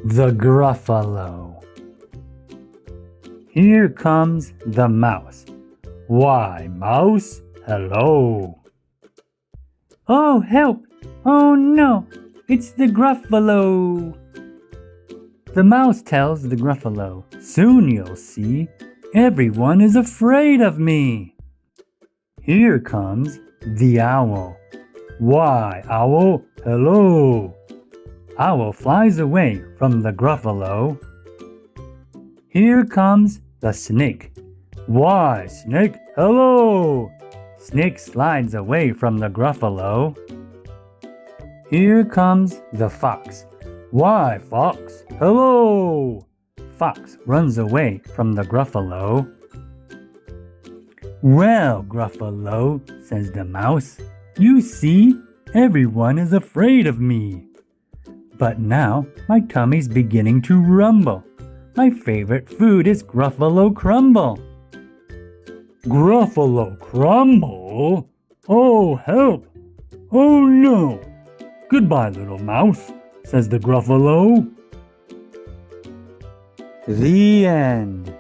the Gruffalo. Here comes the mouse. Why, mouse, hello. Oh, help! Oh no, it's the Gruffalo. The mouse tells the Gruffalo, soon you'll see, everyone is afraid of me. Here comes the owl. Why, owl, hello. Owl flies away from the Gruffalo. Here comes the snake. Why, snake, hello. Snake slides away from the Gruffalo. Here comes the fox. Why, fox, hello. Fox runs away from the Gruffalo. Well, Gruffalo, says the mouse, you see, everyone is afraid of me. But now my tummy's beginning to rumble. My favorite food is Gruffalo crumble. Gruffalo crumble? Oh, help! Oh no! Goodbye, little mouse, says the Gruffalo. The end.